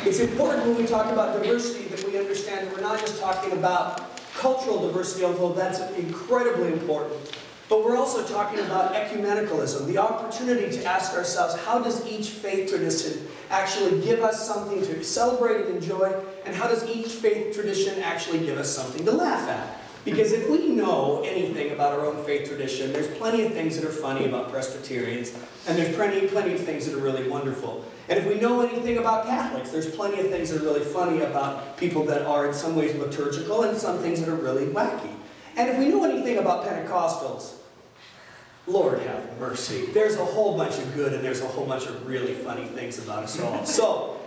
It's important when we talk about diversity that we understand that we're not just talking about cultural diversity, although that's incredibly important, but we're also talking about ecumenicalism, the opportunity to ask ourselves, how does each faith tradition actually give us something to celebrate and enjoy, and how does each faith tradition actually give us something to laugh at? Because if we know anything about our own faith tradition, there's plenty of things that are funny about Presbyterians, and there's plenty of things that are really wonderful. And if we know anything about Catholics, there's plenty of things that are really funny about people that are in some ways liturgical, and some things that are really wacky. And if we know anything about Pentecostals, Lord have mercy. There's a whole bunch of good, and there's a whole bunch of really funny things about us all. So,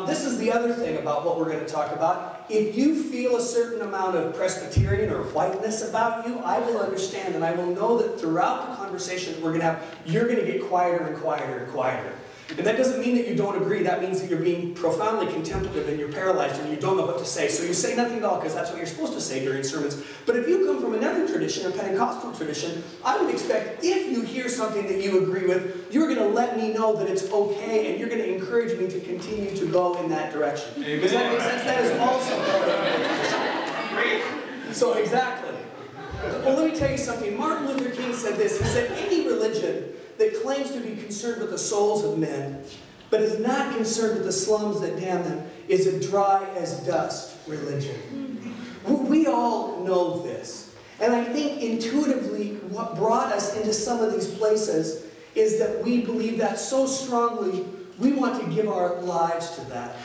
this is the other thing about what we're going to talk about. If you feel a certain amount of Presbyterian or whiteness about you, I will understand, and I will know that throughout the conversation that we're going to have, you're going to get quieter and quieter and quieter. And that doesn't mean that you don't agree. That means that you're being profoundly contemplative and you're paralyzed and you don't know what to say. So you say nothing at all because that's what you're supposed to say during sermons. But if you come from another tradition, a Pentecostal tradition, I would expect if you hear something that you agree with, you're going to let me know that it's okay and you're going to encourage me to continue to go in that direction. Amen. Does that make sense? That is also part of the So exactly. Well, let me tell you something. Martin Luther King said this. He said, any religion that claims to be concerned with the souls of men, but is not concerned with the slums that damn them, is a dry as dust religion. We all know this. And I think intuitively what brought us into some of these places is that we believe that so strongly, we want to give our lives to that.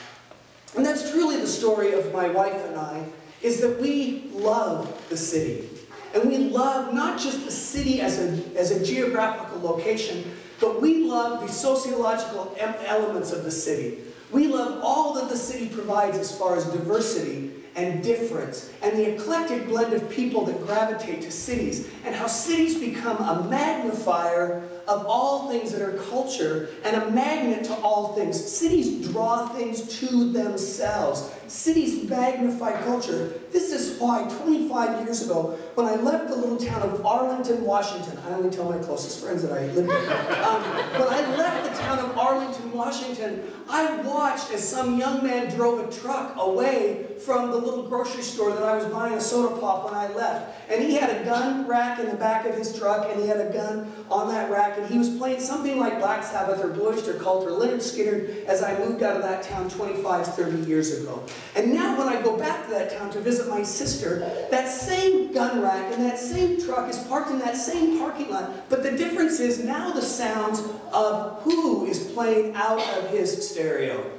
And that's truly the story of my wife and I, is that we love the city. And we love not just the city as a geographical location, but we love the sociological elements of the city. We love all that the city provides as far as diversity and difference, and the eclectic blend of people that gravitate to cities, and how cities become a magnifier of all things that are culture, and a magnet to all things. Cities draw things to themselves. Cities magnify culture. This is why 25 years ago, when I left the little town of Arlington, Washington, I only tell my closest friends that I lived there. When I left the town of Arlington, Washington, I watched as some young man drove a truck away from the little grocery store that I was buying a soda pop when I left. And he had a gun rack in the back of his truck, and he had a gun on that rack, and he was playing something like Black Sabbath or Blue Oyster Cult or Lynyrd Skynyrd as I moved out of that town 25, 30 years ago. And now when I go back to that town to visit my sister, that same gun rack and that same truck is parked in that same parking lot, but the difference is now the sounds of who is playing out of his stereo.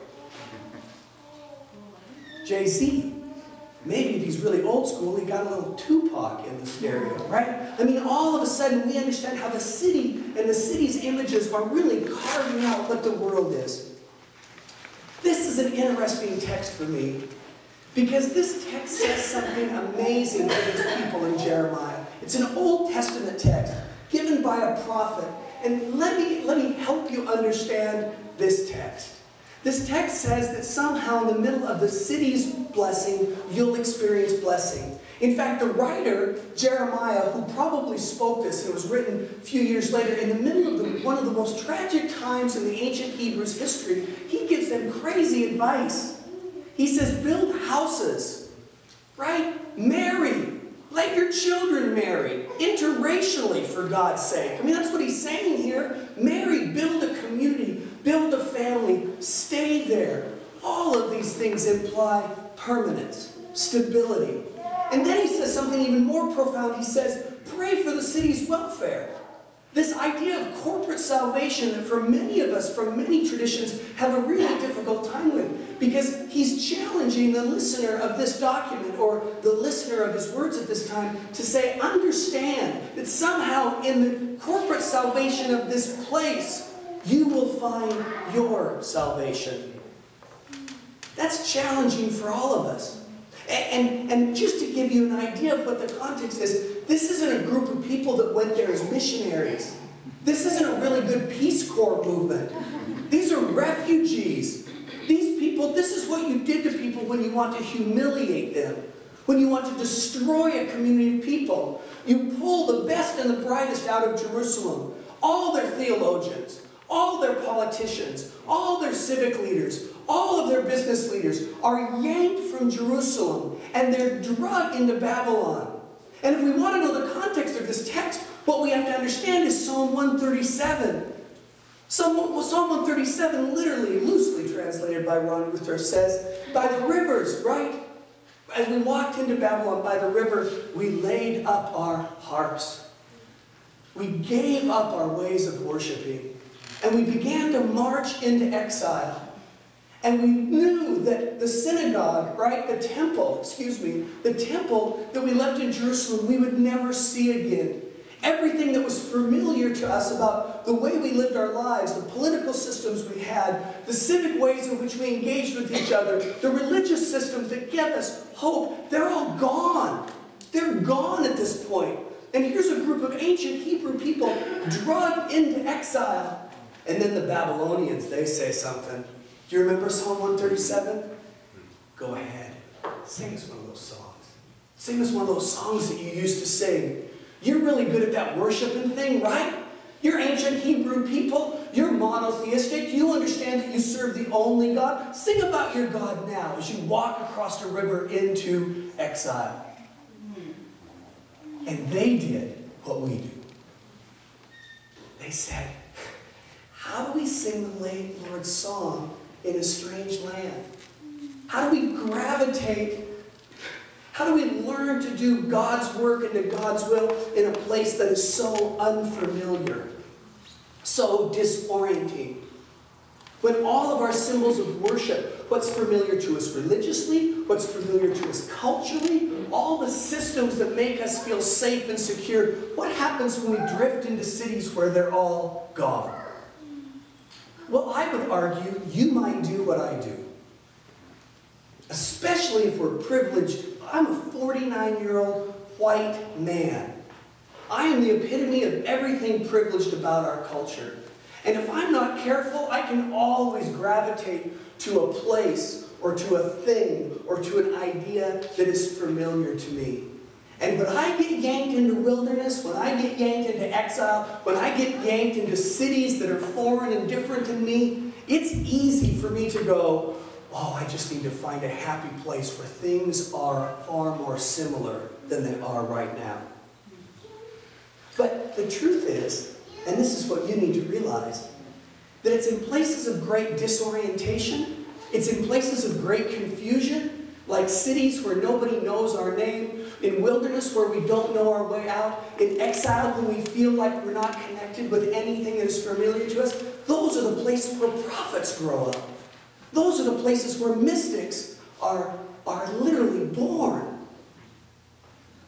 Jay-Z. Maybe if he's really old school, he got a little Tupac in the stereo, right? I mean, all of a sudden we understand how the city and the city's images are really carving out what the world is. This is an interesting text for me, because this text says something amazing to these people in Jeremiah. It's an Old Testament text given by a prophet. And let me help you understand this text. This text says that somehow in the middle of the city's blessing, you'll experience blessing. In fact, the writer, Jeremiah, who probably spoke this, and it was written a few years later, in the middle of one of the most tragic times in the ancient Hebrews' history, he gives them crazy advice. He says, build houses, right? Marry. Let your children marry. Interracially, for God's sake. I mean, that's what he's saying here. Marry, build a community, build a family, stay there. All of these things imply permanence, stability. And then he says something even more profound. He says, pray for the city's welfare. This idea of corporate salvation that for many of us, from many traditions, have a really difficult time with. Because he's challenging the listener of this document, or the listener of his words at this time, to say, understand that somehow in the corporate salvation of this place, you will find your salvation. That's challenging for all of us. And just to give you an idea of what the context is, this isn't a group of people that went there as missionaries. This isn't a really good Peace Corps movement. These are refugees. These people, this is what you did to people when you want to humiliate them, when you want to destroy a community of people. You pull the best and the brightest out of Jerusalem, all their theologians, all their politicians, all their civic leaders, all of their business leaders are yanked from Jerusalem and they're dragged into Babylon. And if we want to know the context of this text, what we have to understand is Psalm 137. Psalm 137, literally, loosely translated by Ruthruff, says, by the rivers, right? As we walked into Babylon by the river, we laid up our harps. We gave up our ways of worshiping. And we began to march into exile. And we knew that the synagogue, right, the temple that we left in Jerusalem, we would never see again. Everything that was familiar to us about the way we lived our lives, the political systems we had, the civic ways in which we engaged with each other, the religious systems that gave us hope, they're all gone. They're gone at this point. And here's a group of ancient Hebrew people dragged into exile. And then the Babylonians, they say something. Do you remember Psalm 137? Go ahead. Sing us one of those songs. Sing us one of those songs that you used to sing. You're really good at that worshiping thing, right? You're ancient Hebrew people. You're monotheistic. You understand that you serve the only God. Sing about your God now as you walk across the river into exile. And they did what we do. They said, how do we sing the Lord's song in a strange land? How do we gravitate? How do we learn to do God's work and to God's will in a place that is so unfamiliar, so disorienting? When all of our symbols of worship, what's familiar to us religiously, what's familiar to us culturally, all the systems that make us feel safe and secure, what happens when we drift into cities where they're all gone? Well, I would argue you might do what I do. Especially if we're privileged. I'm a 49-year-old white man. I am the epitome of everything privileged about our culture. And if I'm not careful, I can always gravitate to a place or to a thing or to an idea that is familiar to me. And when I get yanked into wilderness, when I get yanked into exile, when I get yanked into cities that are foreign and different than me, it's easy for me to go, oh, I just need to find a happy place where things are far more similar than they are right now. But the truth is, and this is what you need to realize, that it's in places of great disorientation, it's in places of great confusion, like cities where nobody knows our name, in wilderness where we don't know our way out, in exile when we feel like we're not connected with anything that is familiar to us. Those are the places where prophets grow up. Those are the places where mystics are literally born.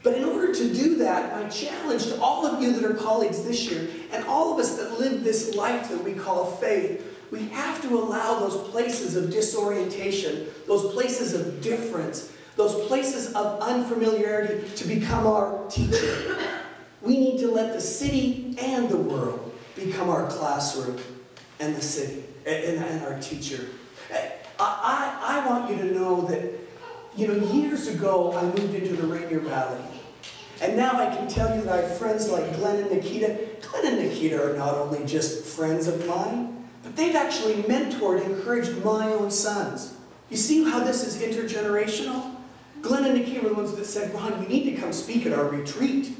But in order to do that, my challenge to all of you that are colleagues this year, and all of us that live this life that we call faith, we have to allow those places of disorientation, those places of difference, those places of unfamiliarity to become our teacher. We need to let the city and the world become our classroom and the city and our teacher. I want you to know that, years ago I moved into the Rainier Valley. And now I can tell you that I have friends like Glenn and Nikita. Glenn and Nikita are not only just friends of mine, but they've actually mentored and encouraged my own sons. You see how this is intergenerational? Glenn and Nikita were the ones that said, Ron, you need to come speak at our retreat.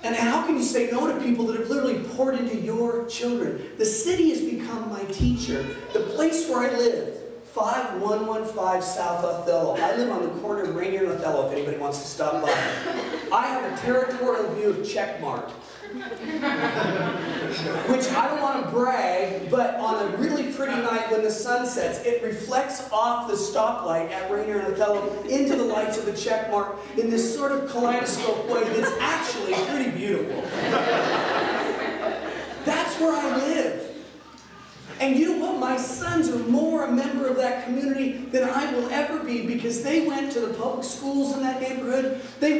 And how can you say no to people that have literally poured into your children? The city has become my teacher. The place where I live, 5115 South Othello. I live on the corner of Rainier and Othello, if anybody wants to stop by. I have a territorial view of Checkmark. Which I don't want to brag, but on a really pretty night when the sun sets, it reflects off the stoplight at Rainier and Othello into the lights of the Checkmark in this sort of kaleidoscope way that's actually pretty beautiful. That's where I live. And you know what? My sons are more a member of that community than I will ever be because they went to the public schools in that neighborhood. They